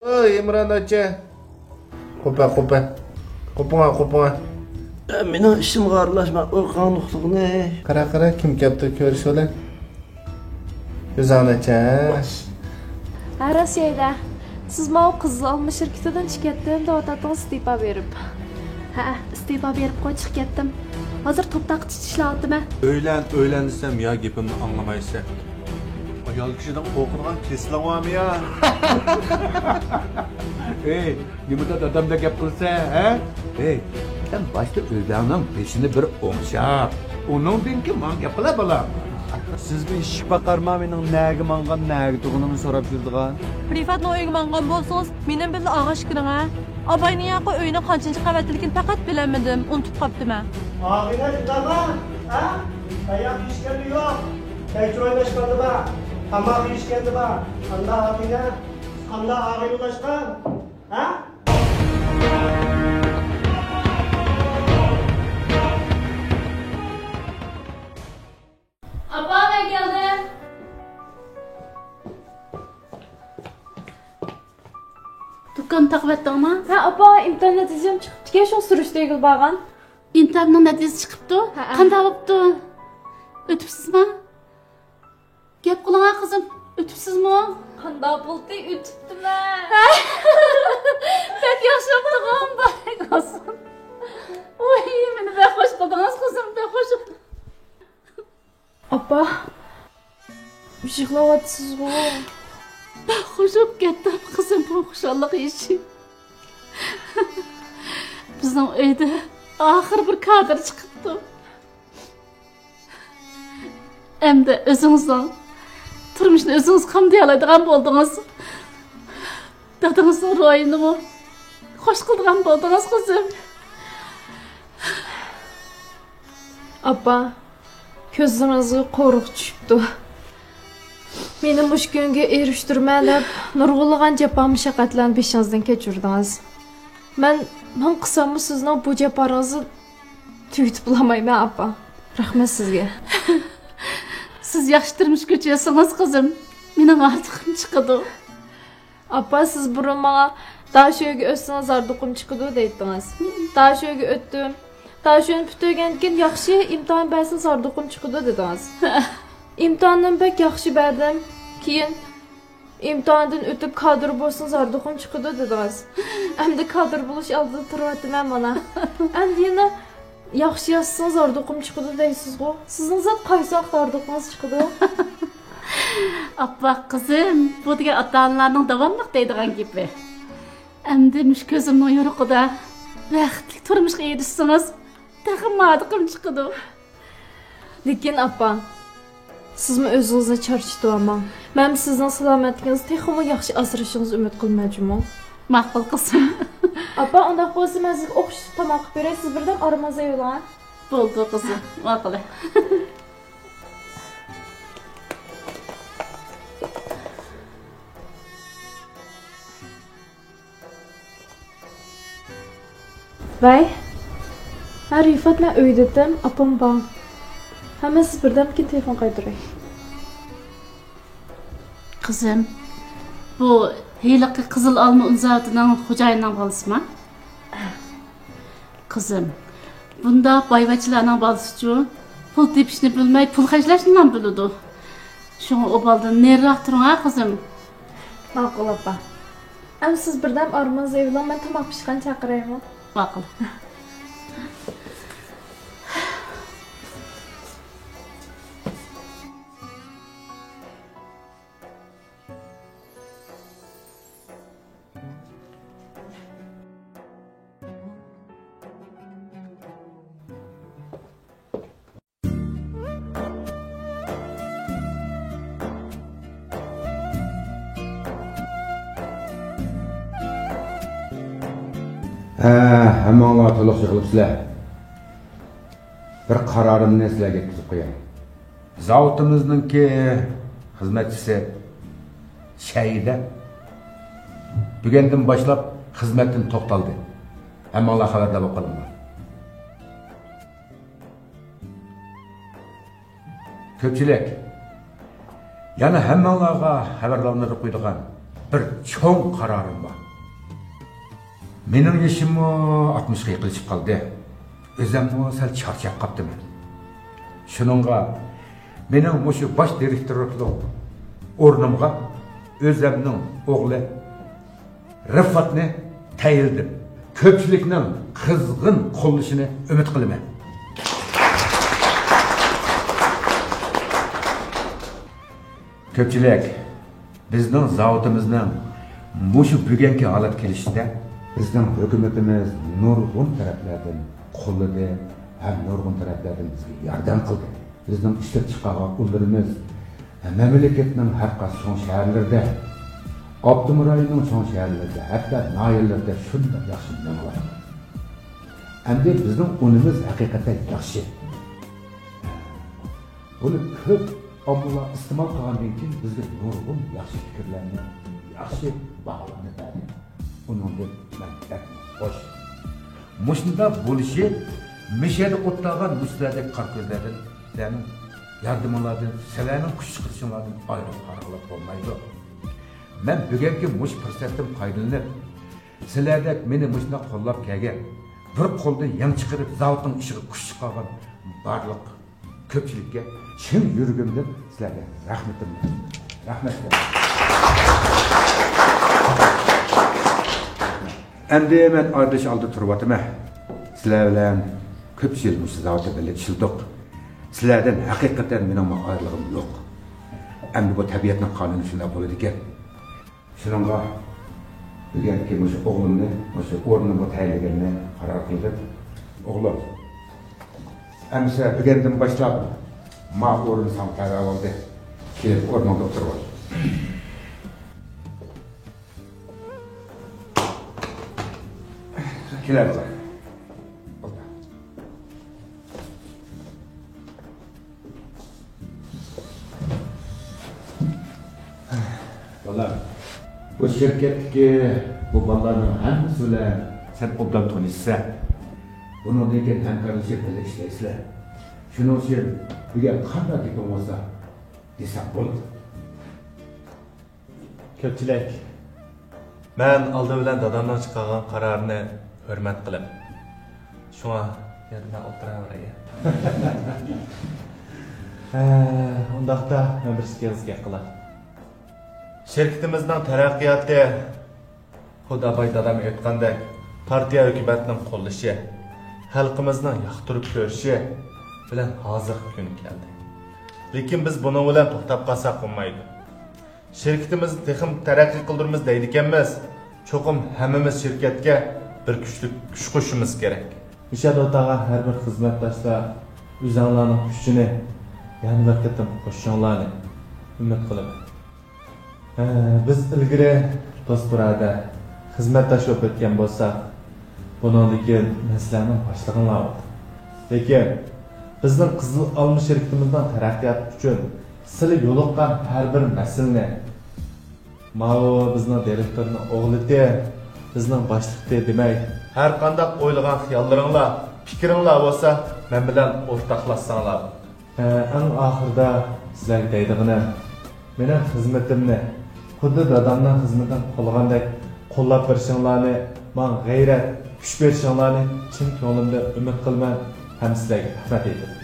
İmran Hoca. Qo'pinga. Mening ishimga aralashma, qo'rqoqlikni. Qara, kim keldi ko'rish ola. Ko'zanacha. Ha, Rossiyada. Siz ma'lum qizil olma shirkatidan chiqatdim, da'vatdan istifa berib. Ha, istifa berib qo'yib ketdim. Hozir to'ptaq ishlayaptimi? Öğlen desem ya gapimni anlamaysa. Ayol kishidan qo'rqadigan keslanami ya? Ey, nimada dadamda gap qilsa, ha? Ey, sen başta o'zlarining peşini bir o'ngshab, uningdan keyin men gap qila bolam. Siz bu ish baqarma mening naga mangan naga tug'unimni so'rab yurdigan. Privatni uyga mangan bo'lsangiz, mening bilan og'ish kiring ha. Abayning yoqi uyning qanchinchi qavatligini faqat bilamadim, unutib qopdim-a. Ağına çıkama, ha? Ayak işkenti yok. Tekrar oynaşmadı ba. Hamak işkenti ba. Allah ağına, Allah ağına ulaşkan, ha? Abba ben geldim. Dükkan takip etdingmi? Ha, abba imtihon natijam chiqibdi. Keyin shu surishtirib borgan. İmtihonning natijasi chiqibdi. Ha. Qanday bo'libdi? O'tibsizmi? Gap qiling qizim, o'tibsizmi? Qanday bo'ldi? O'tibdiman. Pek yaxshi o'qigan barak olsun. Oy, meni bexush qildingiz qizim, bexush. Abba. Yig'layapsizmi? Bexush bo'lib ketdim qizim, bu xushallik ishi. Bizning uyda oxir bir kadr chiqibdi. Endi o'zingizdan turmushni o'zingiz qanday oladigan bo'ldingiz? Dadangizning ro'yini xush qildigan bo'ldingiz qizim. Abba, ko'zimizga qo'riq tushibdi. Meni mush kunga erishtirmalab, nurg'ulg'an jafo mushaqqatlarni beshingizdan kechirdingiz. Men qilsam sizning bu jaforingizni tugitib bo'lmayman, abba. Rahmat sizga. Siz yaxshi turmush ko'chirsangiz qizim, mening ortiqim chiqadi. Abba, siz burun menga dashoga o'tsangiz arduqim chiqadi deydingiz. Dashoga o'tdim. Dashoni bitigan keyin yaxshi imtihon bersangiz arduqim chiqadi dedingiz. İmtihandan pek yaxshi berdim. Keyin imtihondan o'tib kadr bo'lsangiz arduqim chiqadi dedingiz. Endi kadr bo'lish oldida turyapman mana. Endi yana yaxshi yozsangiz arduqim chiqadi deysiz-ku. Sizning zot qaysi vaqt arduqingiz chiqadi? Abba qizim, bu degan ota-onalarning davomli deydigan gapi. Endi mush ko'zimning yo'riqida baxtli turmushga erishsangiz, taxim arduqim chiqadi. Lekin appa, sizmi o'zingizni charchatyapman. Men sizning salomatligingizni texmi yaxshi asrashingizni umid qilmayman. Ma'qul qizim. Appa, unda bo'lsa men sizga o'qish tomoq qilib beray, siz birdan aramizga yo'lang. Bo'ldi qizim, ma'qul. Vay. Ha, Rifat, men uydadim, apam bor. Hamma siz birdan keyin telefon qaytaray. Qizim, bu hiyliqi qizil olma unzatining xo'jayinining bolasimi? Qizim, bunda boyvachlarning bolasi-chu, pul tepishni bilmay, pul xarjlashni ham biladi. Shunga o boldan neriroq turing ha qizim. Ma'qul appa. Am siz birdan aramizga yo'lang, men tomoq pishgan chaqiraymi? Ma'qul. Hammalar to'liq yig'ilibsizlar. Bir qarorimni sizlarga yetkazib qo'yay. Zavodimizningki xizmatchisi Shayida bugundan boshlab xizmatdan to'xtaldi. Hammalar xabardor bo'lib qolinglar. Ko'pchilik yana hammalarga xabarlarni qo'ydigan bir çoğun kararım var. Mening yaşımı 60'ga yaqinlashib qoldi. O'zimni sal charchab qoldim. Shuningga mening mushu bosh direktorlik o'rnimga o'zimning o'g'li Rifatni tayinladim. Ko'pchilikning qizg'in qo'llashini umid qilaman. Ko'pchilik bizning zavodimizning mushu bugungi holat kelishida bizning hukumatimiz nurg'un taraflardan qo'lladi ham nurg'un taraflardan bizga yordam qildi. Bizning ishlab chiqargan qo'llarimiz mamlakatning har qaysi cho'ng shaharlarda, Abdumurayning cho'ng shaharlarida, hatto noyalarda shunday yaxshi namolar. Endi bizning unimiz haqiqatan yaxshi. Buni ko'p ommalar iste'mol qilgandan keyin bizga nurg'un yaxshi fikrlarni, yaxshi baholarni berdi. Uningdan men xo'sh. Mushunda bo'lishi mishada o'tlagan musladek qarko'zlardan, sizlarning yordamlardan, sizlarning kuch chiqarishinglardan ayrim qarqilib bo'lmaydi. Men bugungi mush fursatdan foydalanib, sizlardek meni mushunda qo'llab kelgan, bir qo'lda yang chiqarib zavodning ishiga kuch chiqargan barliq ko'pchilikka chin yuragimdan sizlarga rahmatim bor. Rahmat. Endi men ardish oldi turibman. Sizlar bilan ko'p yil mush zavodda birga ishildik. Sizlardan haqiqatan mening ayrlig'im yo'q. Endi bu tabiatning qonuni shunday bo'ladi ekan. Shuningga bugungi mush o'g'limni mush o'rnimga tayinlaganini qaror qildim. O'g'lim Amsa bugundan boshlab ma o'rin sanqara oldi. Kelib o'rnimda o'tirib ol. Kelarlar. Vallahi bu şirketdeki bu bolalarning hammasi bilan sen obdan tanışsan, bundan keyin hamkorlashib birga ishlaysizlar. Shuning uchun bugun qanday gapim bo'lsa desam bo'ladi. Ko'pchilik men oldi bilan dadamdan chiqqan qarorni hurmat qilib, shunga yerda o'tiraveray. Undaqda men bir sizga qilay. Şirketimizning taraqqiyoti Xudoboy dadam aytgandek, partiya hukumatning qo'llashi, xalqimizning yoqtirib ko'rishi bilan hozirgi kun keldi. Lekin biz buni bilan to'xtab qolsak bo'lmaydi. Şirketimizni texim taraqqiy qildiramiz deydi ekanmiz. Cho'qim hammamiz shirkatga bir kuch qo'shishimiz kerak. O'sha dotaga har bir xizmatdoshlar o'zinglarning kuchini, yana bir qatim qo'shishinglarni umid qilaman. Biz ilgari To'sburada xizmatdosh bo'lib o'tgan bo'lsak, bundan keyin sizlarning boshlig'inglar bo'ldi. Lekin bizning Qizil olma shirkatimizning taraqqiyoti uchun sizlar yo'liqqan har bir masalani Mao bizning direktorning o'g'lida, bizning boshliqda demay, har qanday o'ylagan xiyollaringlar, fikringlar bo'lsa, men bilan o'rtoqlashsanglar. Eng oxirida sizlarga deydig'im, mening xizmatimni xuddi dadamning xizmatini qo'llagandek qo'llab berishinglarni, men g'ayrat, kuch berishinglarni chin ko'nglimda umid qilman. Ham sizlarga rahmat aytaman.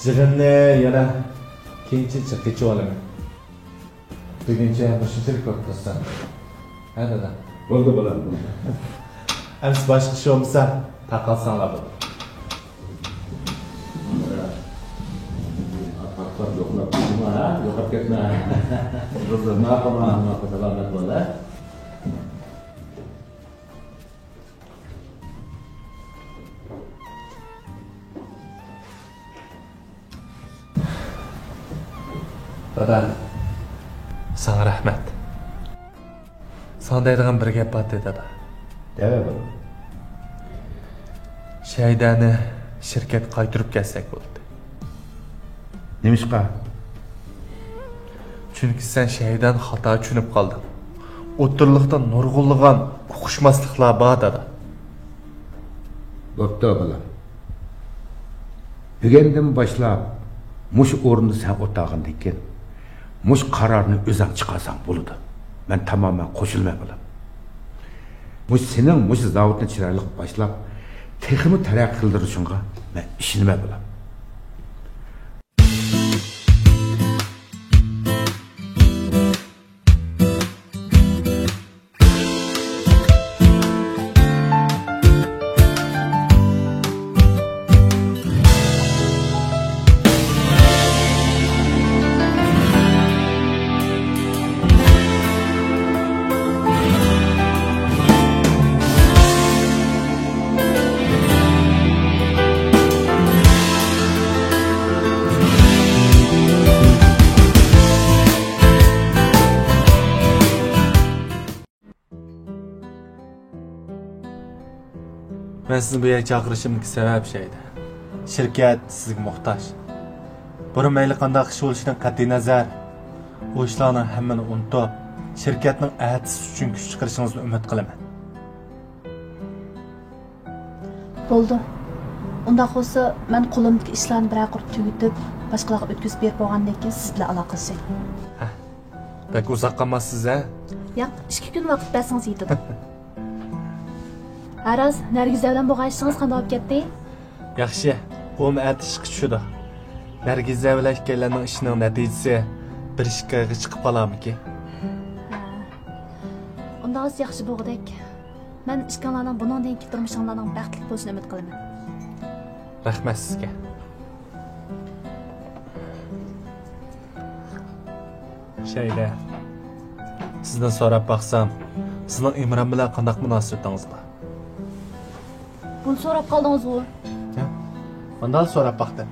Yig'inni yana keyincha kechib olaman. Buguncha mushunchalik o'tkazasan. Ha dadam. Bo'ldi bo'lam. Amsi boshqa ish bo'lmasa, taqalsanglar bo'ladi. Yo'qolib ketma. Nima qilman, nima qilib bo'ladi? Dadam, sana rahmat. Sana deydigan bir gap bor dada. Deva. Shaydani shirkat qaytirib kelsak bo'ldi. Nemishqa? Chunki sen shaydan xato tushunib qolding. O'tirliqda nurg'unlagan uqishmasliklar bor dada. Bo'pti bolam. Bugundan boshlab mush o'rinda sen o'tag'indan keyin mush qarorni o'zing chiqarsang bo'ladi. Men tamamen qo'shilmay bo'laman. Mush sening mush zavodni chiroyli boshlab, texmi taraqqiy qildirishingga men ishonmay bo'laman. Ben sizni bu yerga chaqirishimdagi sabab şeydi. Şirket sizga muhtoj. Burun mayli qanday ish bo'lishidan qat'iy nazar, bu ishlarning hammani unutib, shirkatning atisi uchun kuch chiqarishingizni umid qilaman. Bo'ldi. Unda bo'lsa, men qo'limdagi ishlarni bir qurib tugatib, boshqalarga o'tkazib berib bo'lgandan keyin siz bilan aloqalashing. Bak uzoq qolmassiz a? Yo'q, 2 kun vaqt bersangiz yetadi. Araz, Nargiza bilan bo'lgan ishingiz qanday olib ketdi? Yaxshi, u atishga tushdi. Nargiza bilan ikkalarning ishining natijasi bir ishga chiqib qolamiki? Unda o'z yaxshi bo'lgudek. Men ishkanlarning buningdan keyin turmushinglarning baxtli bo'lishini umid qilaman. Rahmat sizga. Şeyda, sizdan so'rab baqsam, sizning Imron bilan qanday munosabatingiz bor? Buni so'rab qoldingiz-ku? Bundan so'rab baqdim.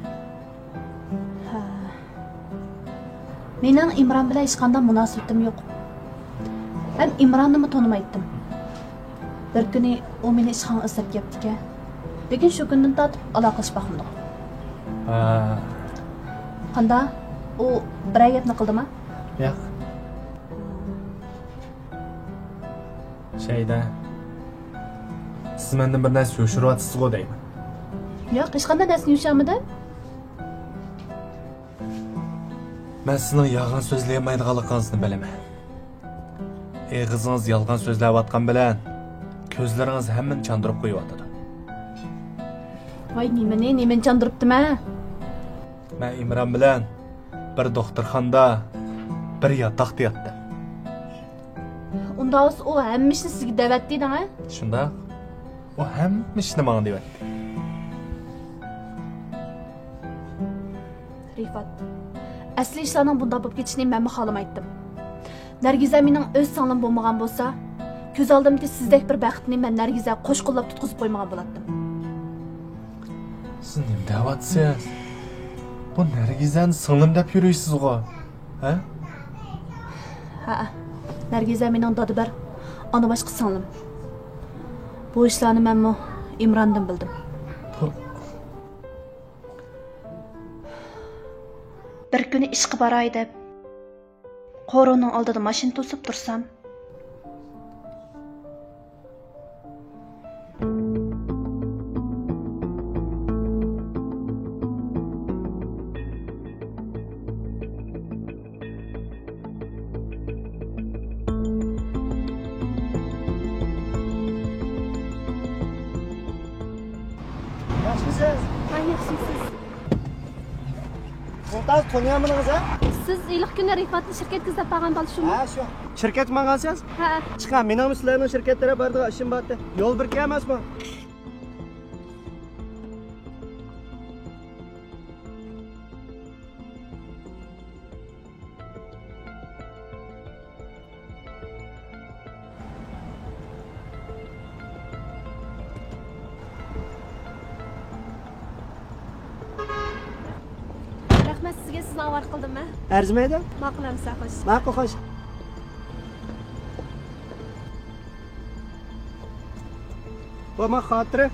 Mening Imron bilan hech qanday munosabatim yo'q. Men Imronni tanimaydim. Bir kuni u meni ishxona izlab kelibdi-ku. Lekin shu kundan tortib aloqalashmoqmiz. Qanday? U bir gapni qildimi? Yo'q. Şeyda, siz mendan bir narsa yoshiryapsiz-ku deyman. Yo'q, hech qanday narsani yoshamidi? Men sizning yolg'on so'zlayolmaydiganligingizni bilaman. Eg'izingiz yolg'on so'zlayotgan bilan ko'zlaringiz hammani chandırib qo'yotadi. Voy, nimani chandıribdim-a? Men Imron bilan bir doktorxonada bir yotoqda yotdim. Unda o hamma ishni sizga da'vat deydi-a? Shunda u hamma ishni menga deyapti. Rifat, asli ishlarning bunda bo'lib ketishini men xohlamaydim. Nargiza mening o'z singlim bo'lmagan bo'lsa, ko'z oldimda sizdek bir baxtni men Nargiza qo'shqo'llab tutqizib qo'ymagan bo'lardim. Siz nima deyapsiz? Bu Nargizani singlim deb yuribsiz-ku, ha? Ha. Nargiza mening dodibar, ona boshqa singlim. Bu ishlarni men Imrondan bildim. Bir kuni ishga boray deb qo'roning oldida mashina to'sib tursam, Yaxshimisiz? "Men yaxshimisiz? Siz tanıyamınız ha? Siz ilk kuni Rifatni shirkatga izlab borgan bo'lishimi?" Ha, shu. Şirket mangansiz? Ha. Chiqam, mening sizlarning shirkatlari bordiga ishim bordi. Yo'l bir emasmi? Rahmat sizga, sizni avval qildim-a? Arzimaydi? Ma'qulamsa xo'sh. Ma'qul, xo'sh. Bu ma xotira.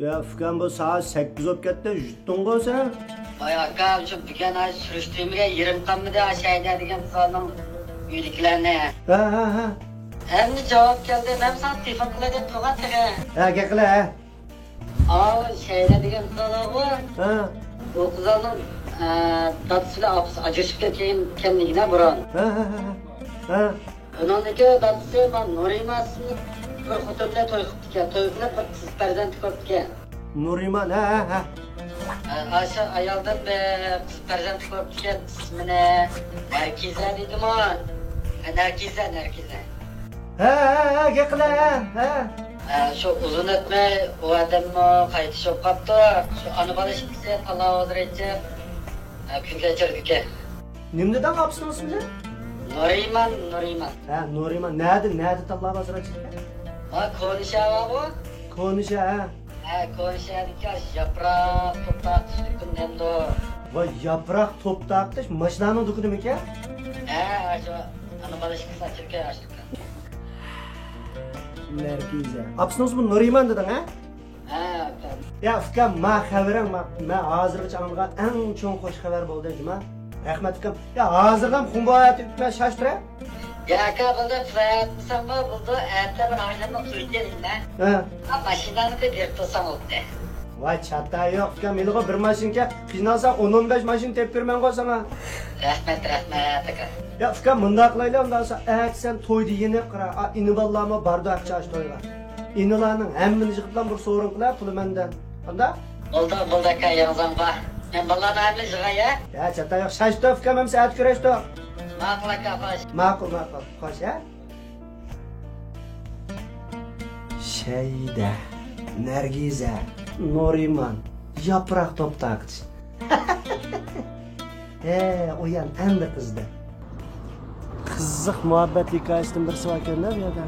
Ya Fıkan bu saat 8 olup ketdi, juttun go sen. Vay akam şu bugün ay sürüştüğümüge 20 kammıda aşağıda degan sanım üyliklerine. Ha. Hem de cevap geldi hem sana telefon kıla dep turgan tere. Ha, gel qila ha. Aa şeyde degan sana bu. Ha. O kızanın tatısıyla apısı acışıp ketken kimligine buran. Ha. Onundaki datısı ben Nurimas'ın bir xuturla toy qıptike. Toy qılab bir kız perzent ko'ptike. Nuriman ha. Aşağı ayaldan bir kız perzent ko'ptike. İsmini Nerkize dedim o. Nerkize. Ha, gel qila ha. Şu uzun etme o adamı qaytish olib qapti. Şu ana bola ishimizga talab o'tiraychi. Kun kechirdik. Nimdadan qapsınız bize? Nuriman. Ha, Nuriman. Nerede tallab asıracak? Ha konuşa bu. Konuşa ha. Ha konuşadik yaprak toprak düştükünden de. Vay yaprak toptaktış. Maşinanın dokudu mu ki? Ha şu ana bola ishimizga açırken açtık. Nergize. Apsınız bu Nuriman dedin ha? Ha Ya Fıkan ma xabaring ma hozirgacha algan eng cho'ng xo'sh xabar bo'ldi juma. Rahmat Fıkan. Ya hozir ham xumboyat itma shashtra. ya aka buldu fayatmısam mı buldu hatta bir ailemi kuyuydum ben. Ha. Ha maşinanı da bir tutsam oldu. Vay chatta yo'q Fıkan. Meni bir mashinga qiynalsang 10-15 mashin tepib berman qo'y sana. Rahmat aka. Ya Fıkan bunda qilaylar undan so'ng sen to'yda yeni qira. Ini ballarni barda aqcha aç to'yga. İnilarning hammani yig'iblan bir so'rin qilar puli mendan. Qanda? Buldu aka yozam var. Ben ballarını hamle jığa ya. Ya chatta yo'q shashto Fıkan ham saat kurashto. Maqul aka hoş. Ma'qul. Xo'sh ya. Shayda, Nargiza, Nuriman, yaprak toptakçı. Uyan endi qizdi. Qiziq muhabbat hikoyasidan birisi bor ekan-da bu yerda.